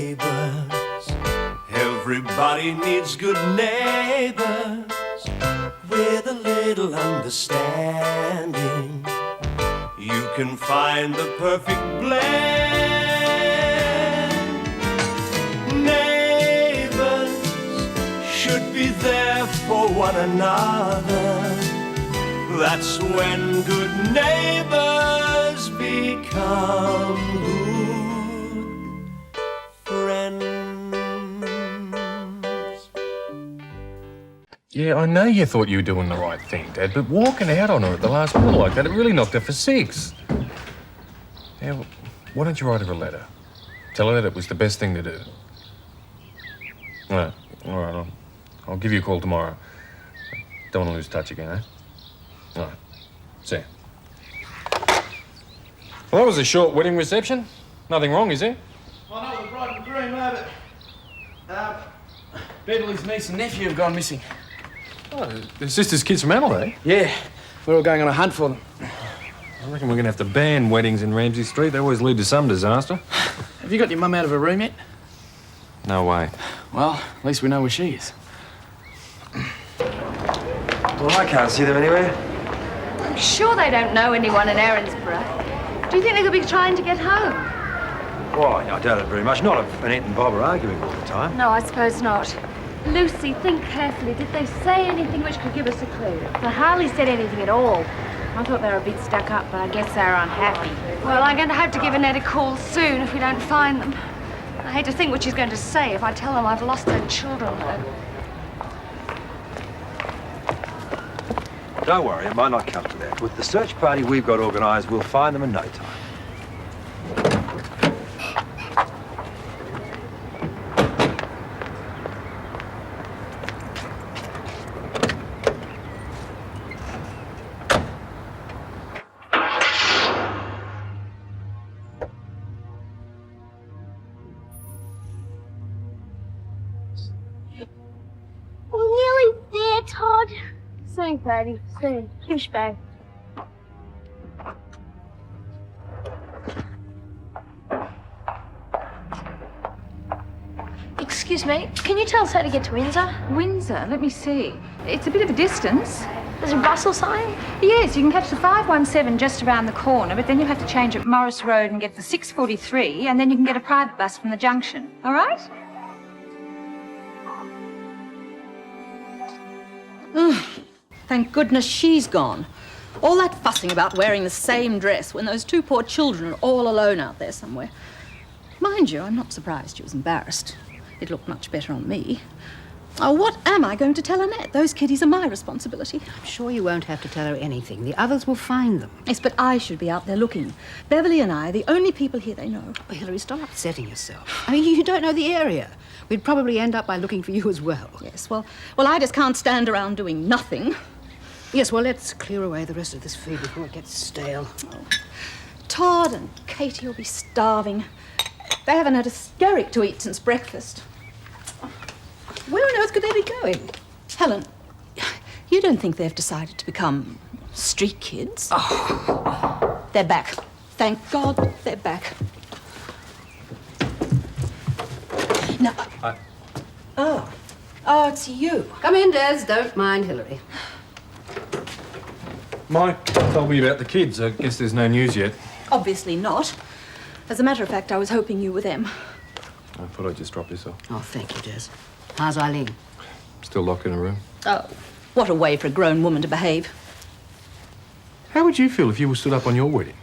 neighbours. Everybody needs good neighbours with a little understanding. You can find the perfect blend. Neighbours should be there for one another. That's when good neighbours become good friends. Yeah, I know you thought you were doing the right thing, Dad, but walking out on her at the last minute like that, it really knocked her for 6. Yeah, well, why don't you write her a letter? Tell her that it was the best thing to do. All right, I'll give you a call tomorrow. Don't want to lose touch again, eh? All right, see ya. Well, that was a short wedding reception. Nothing wrong, is there? I know the bride and groom, but Beverly's niece and nephew have gone missing. Oh, their sister's kids from Adelaide? Yeah, we're all going on a hunt for them. I reckon we're going to have to ban weddings in Ramsay Street. They always lead to some disaster. Have you got your mum out of her room yet? No way. Well, at least we know where she is. Well, I can't see them anywhere. I'm sure they don't know anyone in Erinsborough. Do you think they could be trying to get home? Why, I doubt it very much. Not if Annette and Bob are arguing all the time. No, I suppose not. Lucy, think carefully. Did they say anything which could give us a clue? They hardly said anything at all. I thought they were a bit stuck up, but I guess they were unhappy. Well, I'm going to have to give Annette a call soon if we don't find them. I hate to think what she's going to say if I tell them I've lost her children. Don't worry, it might not come to that. With the search party we've got organised, we'll find them in no time. Soon, Katie, soon. Hush, babe. Excuse me, can you tell us how to get to Windsor? Windsor? Let me see. It's a bit of a distance. There's a Russell sign? Yes, you can catch the 517 just around the corner, but then you have to change at Morris Road and get the 643, and then you can get a private bus from the junction. All right? Thank goodness she's gone. All that fussing about wearing the same dress when those 2 poor children are all alone out there somewhere. Mind you, I'm not surprised she was embarrassed. It looked much better on me. Oh, what am I going to tell Annette? Those kiddies are my responsibility. I'm sure you won't have to tell her anything. The others will find them. Yes, but I should be out there looking. Beverly and I are the only people here they know. Oh, Hilary, stop upsetting yourself. I mean, you don't know the area. We'd probably end up by looking for you as well. Yes, well, I just can't stand around doing nothing. Yes, well, let's clear away the rest of this food before it gets stale. Oh. Todd and Katie will be starving. They haven't had a skerrick to eat since breakfast. Where on earth could they be going? Helen, you don't think they've decided to become street kids? Oh. They're back. Thank God they're back. Now, Hi. Oh, it's you. Come in, Des. Don't mind Hilary. Mike told me about the kids. I guess there's no news yet. Obviously not. As a matter of fact, I was hoping you were them. I thought I'd just drop this off. Oh, thank you, Des. How's Eileen? Still locked in a room. Oh, what a way for a grown woman to behave. How would you feel if you were stood up on your wedding?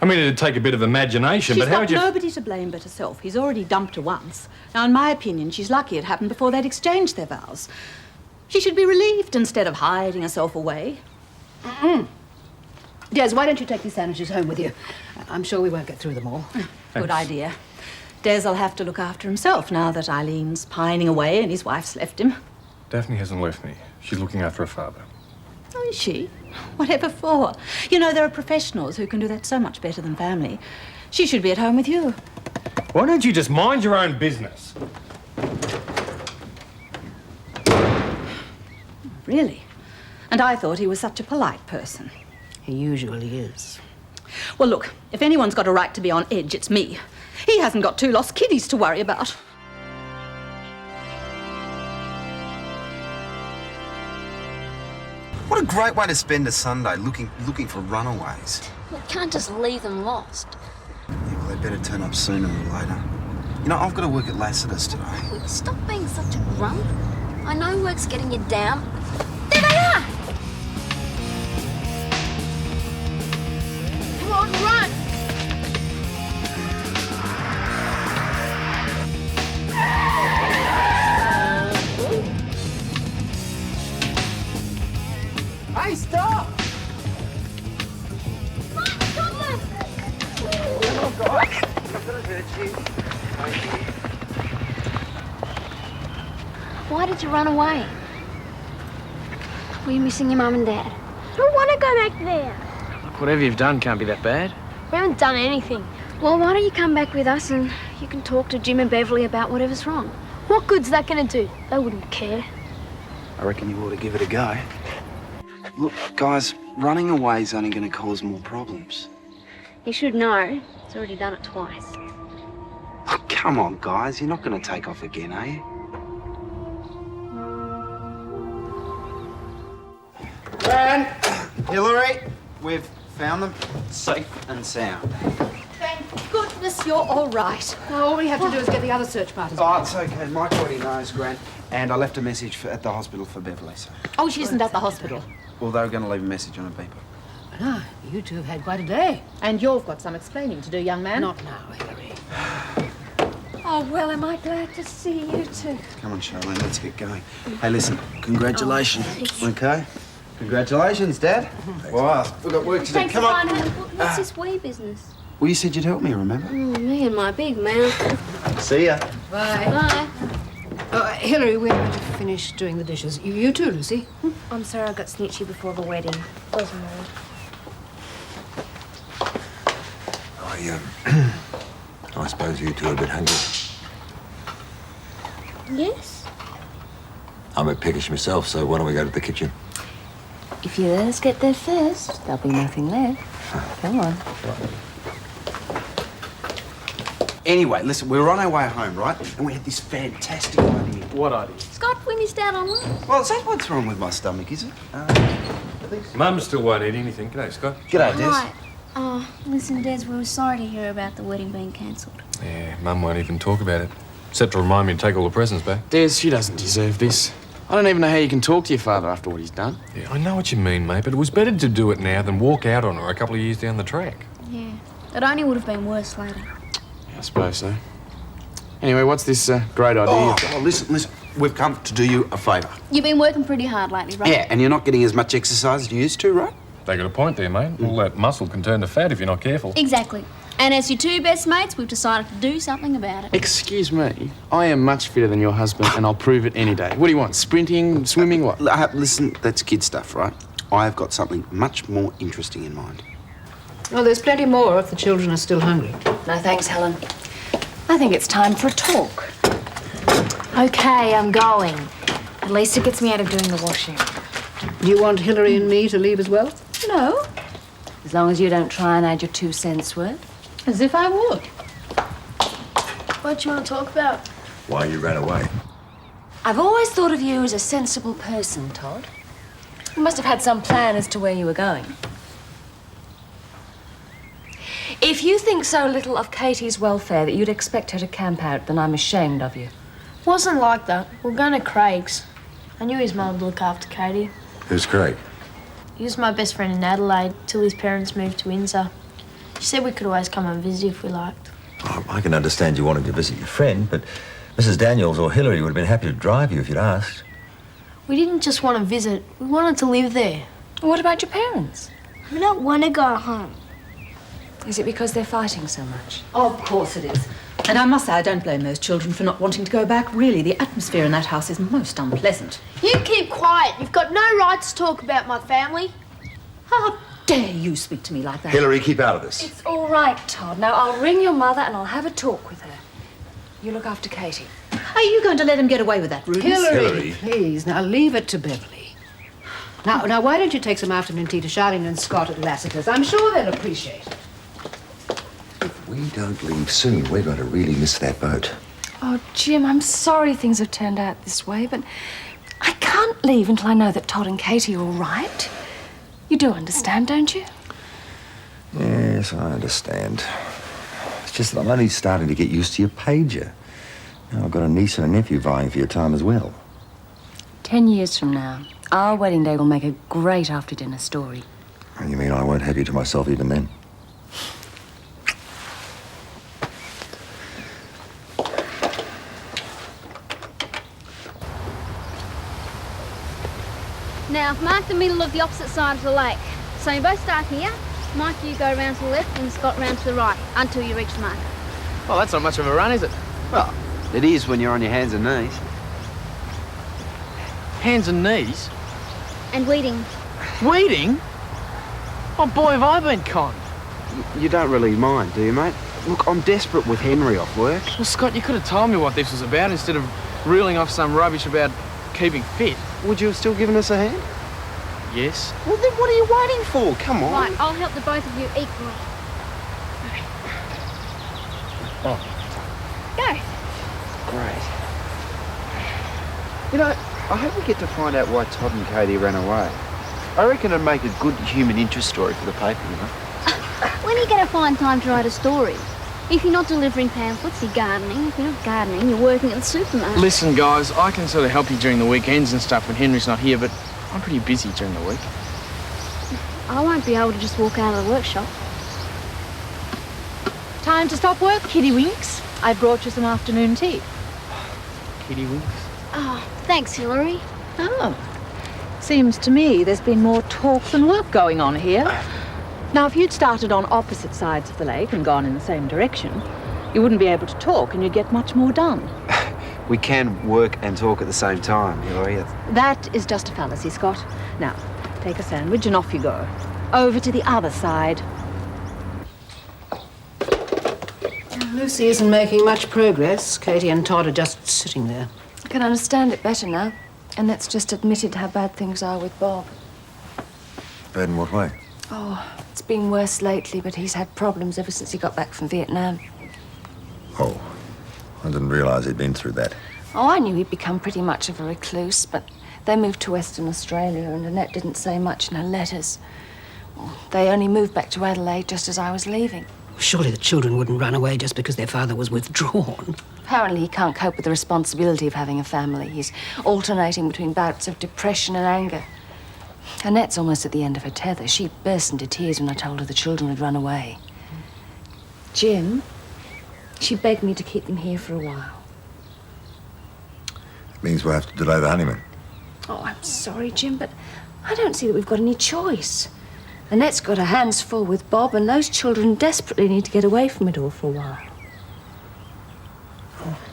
I mean, it'd take a bit of imagination, but how would you... She's got nobody to blame but herself. He's already dumped her once. Now, in my opinion, she's lucky it happened before they'd exchanged their vows. She should be relieved instead of hiding herself away. Des, why don't you take these sandwiches home with you? I'm sure we won't get through them all. Good idea. Des will have to look after himself now that Eileen's pining away and his wife's left him. Daphne hasn't left me. She's looking after her father. Oh, is she? Whatever for? You know, there are professionals who can do that so much better than family. She should be at home with you. Why don't you just mind your own business? Really? And I thought he was such a polite person. He usually is. Well, look, if anyone's got a right to be on edge, it's me. He hasn't got 2 lost kiddies to worry about. What a great way to spend a Sunday, looking for runaways. You can't just leave them lost. Yeah, well, they better turn up sooner or later. You know, I've got to work at Lassiter's today. Stop being such a grump. I know work's getting you down. There they are! Come on, run! Hey, stop! Why did you run away? Were you missing your mum and dad? I don't want to go back there. Look, whatever you've done can't be that bad. We haven't done anything. Well, why don't you come back with us and you can talk to Jim and Beverly about whatever's wrong? What good's that going to do? They wouldn't care. I reckon you ought to give it a go. Look, guys, running away's only going to cause more problems. You should know. He's already done it twice. Oh, come on, guys. You're not going to take off again, are you? Lorraine, Hillary, we've found them safe and sound. Thank goodness you're all right. Now, all we have to do is get the other search parties. Oh, it's okay. Mike already knows, Grant. And I left a message at the hospital for Beverly, so... Oh, she isn't at the hospital. Well, they were going to leave a message on a beeper. Ah, you two have had quite a day. And you've got some explaining to do, young man. Not now, Hillary. Oh, well, am I glad to see you two. Come on, Charlene, let's get going. Hey, listen, congratulations, okay? Congratulations, Dad. Wow, we've got work to do. Thanks Come for on. finding what's this wee business? Well, you said you'd help me, remember? Me and my big mouth. See ya. Bye. Bye. Hillary, we're going to finish doing the dishes. You too, Lucy. I'm sorry I got snitchy before the wedding. Doesn't matter. I suppose you two are a bit hungry. Yes? I'm a bit peckish myself, so why don't we go to the kitchen? If you let us get there first, there'll be nothing left. Come on. Anyway, listen, we were on our way home, right? And we had this fantastic idea. What idea? Scott, we missed out on one. Well, is that what's wrong with my stomach, is it? Mum still won't eat anything. G'day, Scott. G'day, Des. Right. Oh, listen, Des, we were sorry to hear about the wedding being cancelled. Yeah, Mum won't even talk about it. Except to remind me to take all the presents back. Des, she doesn't deserve this. I don't even know how you can talk to your father after what he's done. Yeah, I know what you mean, mate, but it was better to do it now than walk out on her a couple of years down the track. Yeah. It only would have been worse later. I suppose so. Anyway, what's this great idea? Oh, listen. We've come to do you a favour. You've been working pretty hard lately, right? Yeah, and you're not getting as much exercise as you used to, right? They got a point there, mate. All that muscle can turn to fat if you're not careful. Exactly. And as your two best mates, we've decided to do something about it. Excuse me, I am much fitter than your husband and I'll prove it any day. What do you want, sprinting, swimming, what? Listen, that's kid stuff, right? I've got something much more interesting in mind. Well, there's plenty more if the children are still hungry. No, thanks, Helen. I think it's time for a talk. Okay, I'm going. At least it gets me out of doing the washing. Do you want Hillary and me to leave as well? No. As long as you don't try and add your 2 cents worth. As if I would. What do you want to talk about? Why you ran away? I've always thought of you as a sensible person, Todd. You must have had some plan as to where you were going. If you think so little of Katie's welfare that you'd expect her to camp out, then I'm ashamed of you. Wasn't like that. We're going to Craig's. I knew his mum would look after Katie. Who's Craig? He was my best friend in Adelaide till his parents moved to Windsor. She said we could always come and visit if we liked. Oh, I can understand you wanting to visit your friend, but Mrs. Daniels or Hillary would have been happy to drive you if you'd asked. We didn't just want to visit. We wanted to live there. What about your parents? We don't want to go home. Is it because they're fighting so much? Of course it is. And I must say, I don't blame those children for not wanting to go back. Really, the atmosphere in that house is most unpleasant. You keep quiet. You've got no right to talk about my family. How dare you speak to me like that? Hillary, keep out of this. It's all right, Todd. Now, I'll ring your mother and I'll have a talk with her. You look after Katie. Are you going to let him get away with that rudeness? Hillary, please, now leave it to Beverly. Now, why don't you take some afternoon tea to Charlene and Scott at Lassiter's? I'm sure they'll appreciate it. we don't leave soon, we're going to really miss that boat. Oh, Jim, I'm sorry things have turned out this way, but I can't leave until I know that Todd and Katie are all right. You do understand, don't you? Yes, I understand. It's just that I'm only starting to get used to your pager. Now I've got a niece and a nephew vying for your time as well. 10 years from now, our wedding day will make a great after-dinner story. And you mean I won't have you to myself even then? Now, mark the middle of the opposite side of the lake. So you both start here. Mike, you go round to the left and Scott round to the right until you reach the marker. Well, that's not much of a run, is it? Well, it is when you're on your hands and knees. Hands and knees? And weeding. Weeding? Oh, boy, have I been conned. You don't really mind, do you, mate? Look, I'm desperate with Henry off work. Well, Scott, you could have told me what this was about instead of reeling off some rubbish about keeping fit. Would you have still given us a hand? Yes. Well, then what are you waiting for? Come on. Right, I'll help the both of you equally. Oh. Go. Great. You know, I hope we get to find out why Todd and Katie ran away. I reckon it'd make a good human interest story for the paper, you know? When are you going to find time to write a story? If you're not delivering pamphlets, you're gardening. If you're not gardening, you're working at the supermarket. Listen, guys, I can sort of help you during the weekends and stuff when Henry's not here, but I'm pretty busy during the week. I won't be able to just walk out of the workshop. Time to stop work, Kitty Winks. I brought you some afternoon tea. Kitty Winks? Oh, thanks, Hillary. Oh. Seems to me there's been more talk than work going on here. Now, if you'd started on opposite sides of the lake and gone in the same direction, you wouldn't be able to talk and you'd get much more done. We can work and talk at the same time, Hillary. That is just a fallacy, Scott. Now, take a sandwich and off you go. Over to the other side. Lucy isn't making much progress. Katie and Todd are just sitting there. I can understand it better now. Annette's just admitted how bad things are with Bob. Bad in what way? Oh, it's been worse lately, but he's had problems ever since he got back from Vietnam. Oh, I didn't realise he'd been through that. Oh, I knew he'd become pretty much of a recluse, but they moved to Western Australia and Annette didn't say much in her letters. They only moved back to Adelaide just as I was leaving. Surely the children wouldn't run away just because their father was withdrawn. Apparently he can't cope with the responsibility of having a family. He's alternating between bouts of depression and anger. Annette's almost at the end of her tether. She burst into tears when I told her the children had run away. Jim, she begged me to keep them here for a while. It means we'll have to delay the honeymoon. Oh, I'm sorry, Jim, but I don't see that we've got any choice. Annette's got her hands full with Bob, and those children desperately need to get away from it all for a while.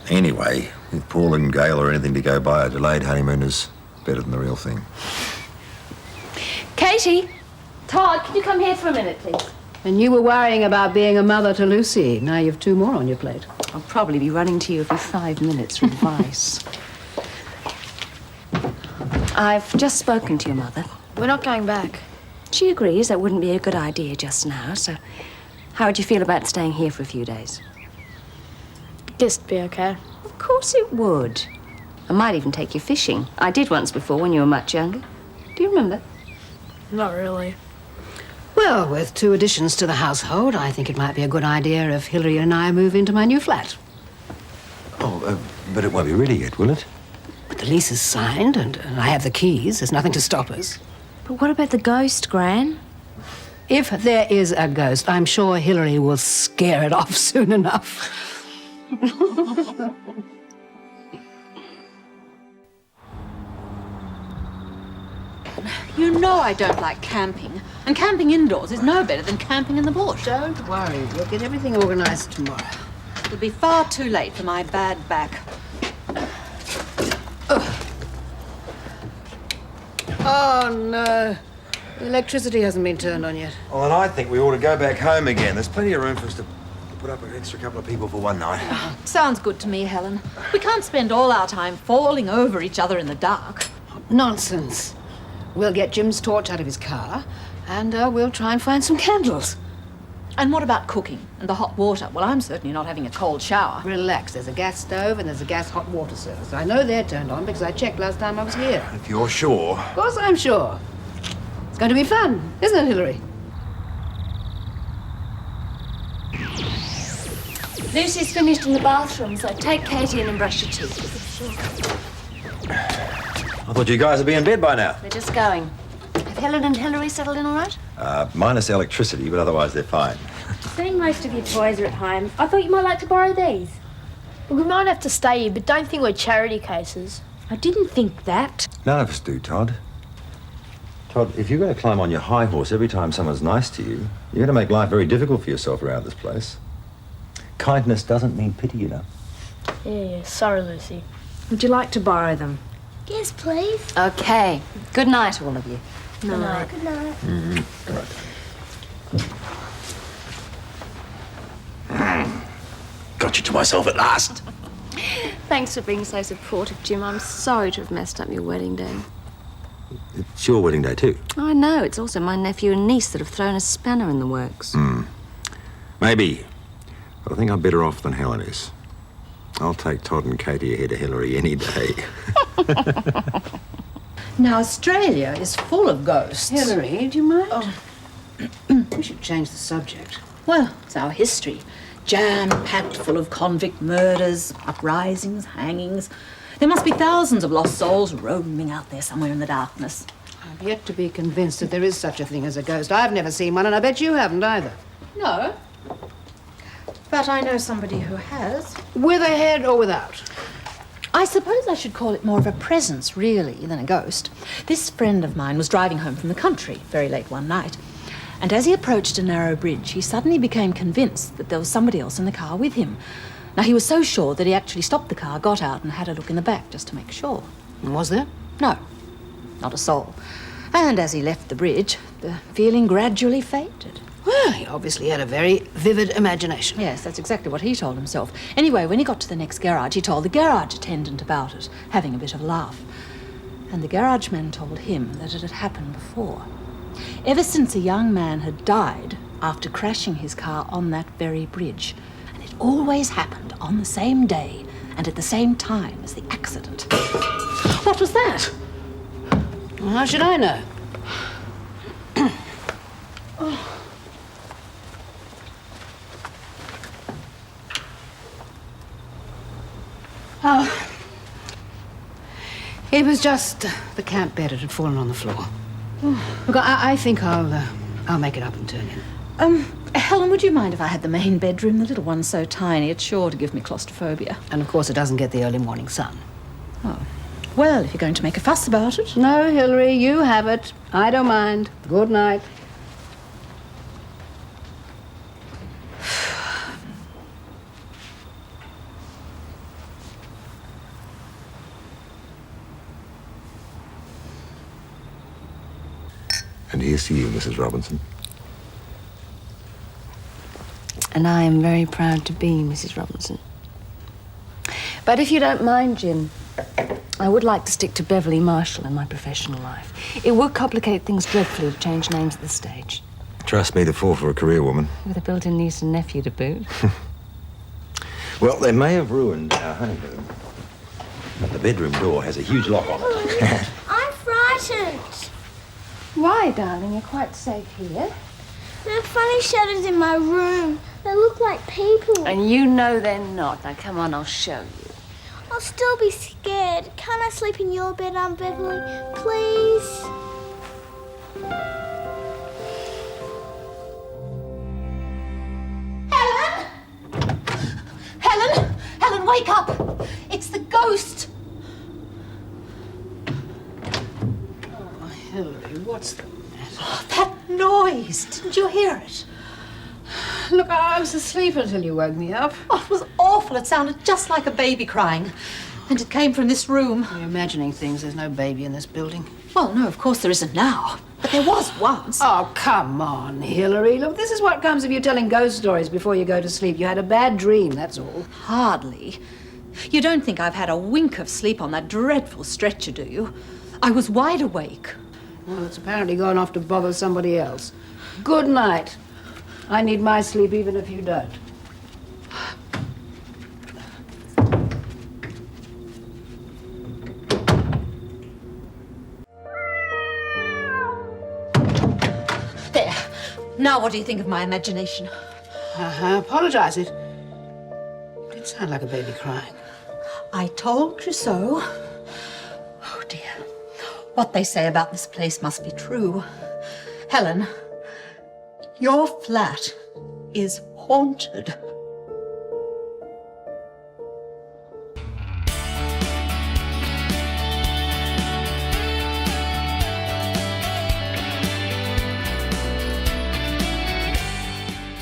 Anyway, if Paul and Gail are anything to go by, a delayed honeymoon is better than the real thing. Katie! Todd, can you come here for a minute, please? And you were worrying about being a mother to Lucy. Now you've two more on your plate. I'll probably be running to you every 5 minutes for advice. I've just spoken to your mother. We're not going back. She agrees that wouldn't be a good idea just now, so how would you feel about staying here for a few days? Guess it'd be okay. Of course it would. I might even take you fishing. I did once before when you were much younger. Do you remember? Not really. Well, with 2 additions to the household, I think it might be a good idea if Hillary and I move into my new flat. Oh, but it won't be ready yet, will it? But the lease is signed and I have the keys. There's nothing to stop us. But what about the ghost, Gran? If there is a ghost, I'm sure Hillary will scare it off soon enough. You know I don't like camping. And camping indoors is no better than camping in the bush. Don't worry. We'll get everything organised tomorrow. It'll be far too late for my bad back. Oh, no. The electricity hasn't been turned on yet. Well, then I think we ought to go back home again. There's plenty of room for us to put up an extra couple of people for one night. Sounds good to me, Helen. We can't spend all our time falling over each other in the dark. Nonsense. We'll get Jim's torch out of his car and we'll try and find some candles. And what about cooking and the hot water? Well, I'm certainly not having a cold shower. Relax. There's a gas stove and there's a gas hot water service. I know they're turned on because I checked last time I was here. If you're sure. Of course I'm sure. It's going to be fun, isn't it, Hilary? Lucy's finished in the bathroom, so take Katie in and brush your teeth. I thought you guys would be in bed by now. They're just going. Have Helen and Hilary settled in all right? Minus electricity, but otherwise they're fine. Seeing most of your toys are at home, I thought you might like to borrow these. Well, we might have to stay here, but don't think we're charity cases. I didn't think that. None of us do, Todd. Todd, if you're going to climb on your high horse every time someone's nice to you, you're going to make life very difficult for yourself around this place. Kindness doesn't mean pity, you know. Yeah, sorry, Lucy. Would you like to borrow them? Yes, please. Okay. Good night, all of you. No. Good night. Got you to myself at last. Thanks for being so supportive, Jim. I'm sorry to have messed up your wedding day. It's your wedding day, too. I know. It's also my nephew and niece that have thrown a spanner in the works. Maybe. But I think I'm better off than Helen is. I'll take Todd and Katie ahead of Hilary any day. Now, Australia is full of ghosts. Hilary, do you mind? Oh. We should change the subject. Well, it's our history. Jam-packed full of convict murders, uprisings, hangings. There must be thousands of lost souls roaming out there somewhere in the darkness. I've yet to be convinced that there is such a thing as a ghost. I've never seen one, and I bet you haven't either. No. But I know somebody who has. With a head or without? I suppose I should call it more of a presence, really, than a ghost. This friend of mine was driving home from the country very late one night. And as he approached a narrow bridge, he suddenly became convinced that there was somebody else in the car with him. Now, he was so sure that he actually stopped the car, got out and had a look in the back just to make sure. Was there? No, not a soul. And as he left the bridge, the feeling gradually faded. Well, he obviously had a very vivid imagination. Yes, that's exactly what he told himself. Anyway, when he got to the next garage, he told the garage attendant about it, having a bit of a laugh. And the garage man told him that it had happened before. Ever since a young man had died after crashing his car on that very bridge. And it always happened on the same day and at the same time as the accident. What was that? Well, how should I know? Oh. It was just the camp bed that had fallen on the floor. Look, I think I'll make it up and turn in. Helen, would you mind if I had the main bedroom? The little one's so tiny, it's sure to give me claustrophobia. And of course it doesn't get the early morning sun. Oh. Well, if you're going to make a fuss about it. No, Hilary, you have it. I don't mind. Good night. And here's to you, Mrs. Robinson. And I am very proud to be Mrs. Robinson. But if you don't mind, Jim, I would like to stick to Beverly Marshall in my professional life. It would complicate things dreadfully to change names at this stage. Trust me, the fall for a career woman. With a built-in niece and nephew to boot. Well, they may have ruined our honeymoon, but the bedroom door has a huge lock on it. I'm frightened. Why, darling? You're quite safe here. There are funny shadows in my room. They look like people. And you know they're not. Now, come on, I'll show you. I'll still be scared. Can't I sleep in your bed, Aunt Beverly? Please? Helen! Helen! Helen, wake up! It's the ghost! Oh, Hilary, what's the matter? Oh, that noise! Didn't you hear it? Look, I was asleep until you woke me up. Oh, it was awful. It sounded just like a baby crying. And it came from this room. You're imagining things. There's no baby in this building. Well, no, of course there isn't now. But there was once. Oh, come on, Hilary. Look, this is what comes of you telling ghost stories before you go to sleep. You had a bad dream, that's all. Hardly. You don't think I've had a wink of sleep on that dreadful stretcher, do you? I was wide awake. Well, it's apparently gone off to bother somebody else. Good night. I need my sleep even if you don't. There. Now what do you think of my imagination? I apologize. It did sound like a baby crying. I told you so. Oh, dear. What they say about this place must be true. Helen, your flat is haunted.